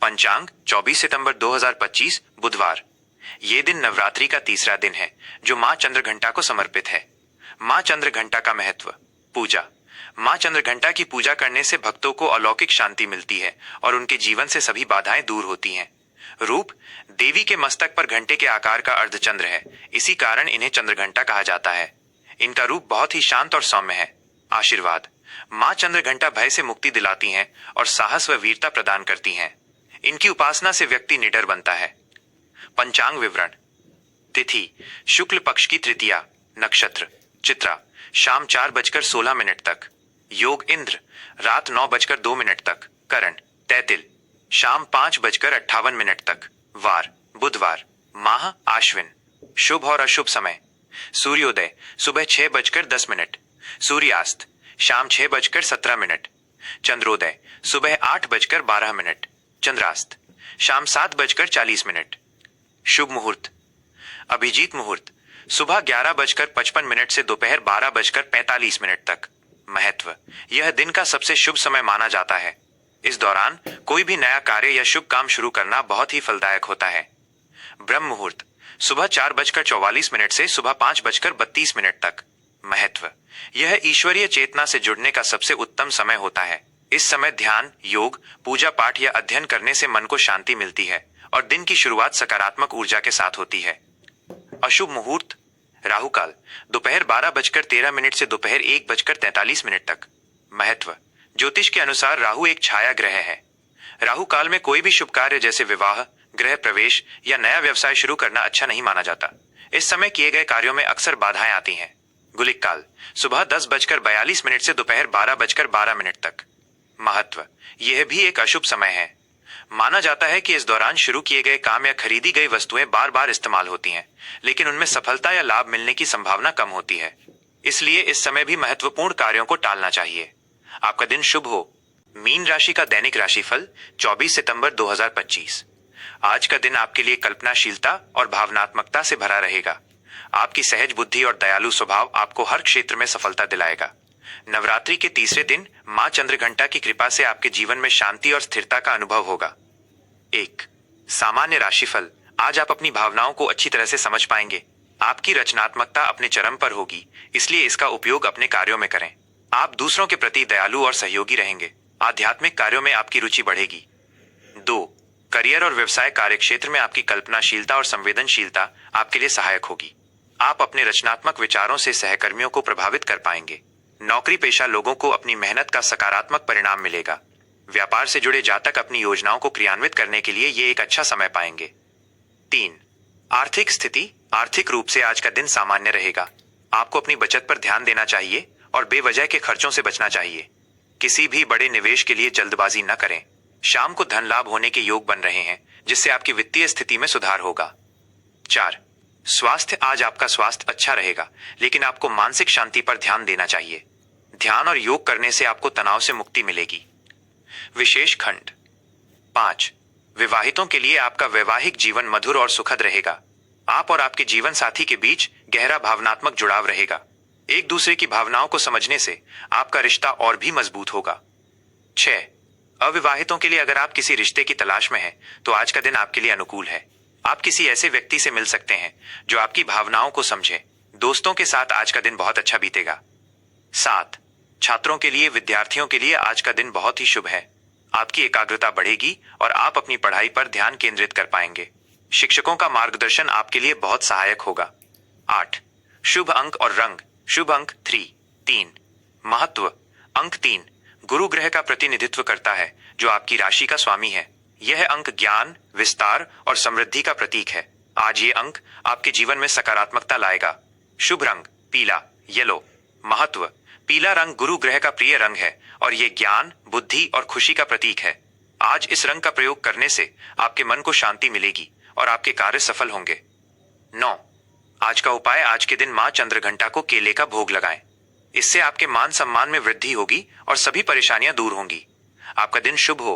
पंचांग 24 सितंबर 2025 बुधवार। ये दिन नवरात्रि का तीसरा दिन है जो मां चंद्रघंटा को समर्पित है। मां चंद्रघंटा का महत्व। पूजा। मां चंद्रघंटा की पूजा करने से भक्तों को अलौकिक शांति मिलती है और उनके जीवन से सभी बाधाएं दूर होती हैं। रूप। देवी के मस्तक पर घंटे के आकार का अर्धचंद्र है, इसी कारण इन्हें चंद्रघंटा कहा जाता है। इनका रूप बहुत ही शांत और सौम्य है। आशीर्वाद। मां चंद्रघंटा भय से मुक्ति दिलाती हैं और साहस व वीरता प्रदान करती हैं। इनकी उपासना से व्यक्ति निडर बनता है। पंचांग विवरण। तिथि शुक्ल पक्ष की तृतीया। नक्षत्र चित्रा शाम 4:16 तक। योग इंद्र रात 9:02 तक। करण तैतिल शाम 5:58 तक। वार बुधवार। माह आश्विन। शुभ और अशुभ समय। सूर्योदय सुबह 6:10। सूर्यास्त शाम 6:17। चंद्रोदय सुबह 8:12। चंद्रास्त शाम 7:40। शुभ मुहूर्त। अभिजीत मुहूर्त सुबह 11:55 से दोपहर 12:45 तक। महत्व। यह दिन का सबसे शुभ समय माना जाता है। इस दौरान कोई भी नया कार्य या शुभ काम शुरू करना बहुत ही फलदायक होता है। ब्रह्म मुहूर्त सुबह 4:44 से सुबह 5:32 तक। महत्व। यह ईश्वरीय चेतना से जुड़ने का सबसे उत्तम समय होता है। इस समय ध्यान, योग, पूजा पाठ या अध्ययन करने से मन को शांति मिलती है और दिन की शुरुआत सकारात्मक ऊर्जा के साथ होती है। अशुभ मुहूर्त। राहु काल दोपहर 12:13 से दोपहर 1:43 तक। महत्व। ज्योतिष के अनुसार राहु एक छाया ग्रह है। राहु काल में कोई भी शुभ कार्य जैसे विवाह, गृह प्रवेश या नया व्यवसाय शुरू करना अच्छा नहीं माना जाता। इस समय किए गए कार्यों में अक्सर बाधाएं आती हैं। गुलिक काल सुबह 10:42 से दोपहर 12:12 तक। महत्व। यह भी एक अशुभ समय है। माना जाता है कि इस दौरान शुरू किए गए काम या खरीदी गई वस्तुएं बार बार इस्तेमाल होती हैं, लेकिन उनमें सफलता या लाभ मिलने की संभावना कम होती है। इसलिए इस समय भी महत्वपूर्ण कार्यों को टालना चाहिए। आपका दिन शुभ हो। मीन राशि का दैनिक राशिफल 24 सितंबर 2025। आज का दिन आपके लिए कल्पनाशीलता और भावनात्मकता से भरा रहेगा। आपकी सहज बुद्धि और दयालु स्वभाव आपको हर क्षेत्र में सफलता दिलाएगा। नवरात्रि के तीसरे दिन मां चंद्रघंटा की कृपा से आपके जीवन में शांति और स्थिरता का अनुभव होगा। 1. सामान्य राशिफल। आज आप अपनी भावनाओं को अच्छी तरह से समझ पाएंगे। आपकी रचनात्मकता अपने चरम पर होगी, इसलिए इसका उपयोग अपने कार्यों में करें। आप दूसरों के प्रति दयालु और सहयोगी रहेंगे। आध्यात्मिक कार्यों में आपकी रुचि बढ़ेगी। 2. करियर और व्यवसाय कार्य क्षेत्र में आपकी कल्पनाशीलता और संवेदनशीलता आपके लिए सहायक होगी। आप अपने रचनात्मक विचारों से सहकर्मियों को प्रभावित कर पाएंगे। नौकरी पेशा लोगों को अपनी मेहनत का सकारात्मक परिणाम मिलेगा। व्यापार से जुड़े जातक अपनी योजनाओं को क्रियान्वित करने के लिए ये एक अच्छा समय पाएंगे। 3. आर्थिक स्थिति। आर्थिक रूप से आज का दिन सामान्य रहेगा। आपको अपनी बचत पर ध्यान देना चाहिए और बेवजह के खर्चों से बचना चाहिए। किसी भी बड़े निवेश के लिए जल्दबाजी न करें। शाम को धन लाभ होने के योग बन रहे हैं, जिससे आपकी वित्तीय स्थिति में सुधार होगा। 4. स्वास्थ्य। आज आपका स्वास्थ्य अच्छा रहेगा, लेकिन आपको मानसिक शांति पर ध्यान देना चाहिए। ध्यान और योग करने से आपको तनाव से मुक्ति मिलेगी। विशेष खंड 5. विवाहितों के लिए आपका वैवाहिक जीवन मधुर और सुखद रहेगा। आप और आपके जीवन साथी के बीच गहरा भावनात्मक जुड़ाव रहेगा। एक दूसरे की भावनाओं को समझने से आपका रिश्ता और भी मजबूत होगा। 6. अविवाहितों के लिए अगर आप किसी रिश्ते की तलाश में हैं, तो आज का दिन आपके लिए अनुकूल है। आप किसी ऐसे व्यक्ति से मिल सकते हैं जो आपकी भावनाओं को समझे। दोस्तों के साथ आज का दिन बहुत अच्छा बीतेगा। 7. छात्रों के लिए, विद्यार्थियों के लिए आज का दिन बहुत ही शुभ है। आपकी एकाग्रता बढ़ेगी और आप अपनी पढ़ाई पर ध्यान केंद्रित कर पाएंगे। शिक्षकों का मार्गदर्शन आपके लिए बहुत सहायक होगा। 8. शुभ अंक और रंग। शुभ अंक 3। महत्व। अंक 3 गुरु ग्रह का प्रतिनिधित्व करता है, जो आपकी राशि का स्वामी है। यह अंक ज्ञान, विस्तार और समृद्धि का प्रतीक है। आज ये अंक आपके जीवन में सकारात्मकता लाएगा। शुभ रंग पीला, येलो। महत्व। पीला रंग गुरु ग्रह का प्रिय रंग है और ये ज्ञान, बुद्धि और खुशी का प्रतीक है। आज इस रंग का प्रयोग करने से आपके मन को शांति मिलेगी और आपके कार्य सफल होंगे। 9. आज का उपाय। आज के दिन मां चंद्रघंटा को केले का भोग लगाएं। इससे आपके मान सम्मान में वृद्धि होगी और सभी परेशानियां दूर होंगी। आपका दिन शुभ हो।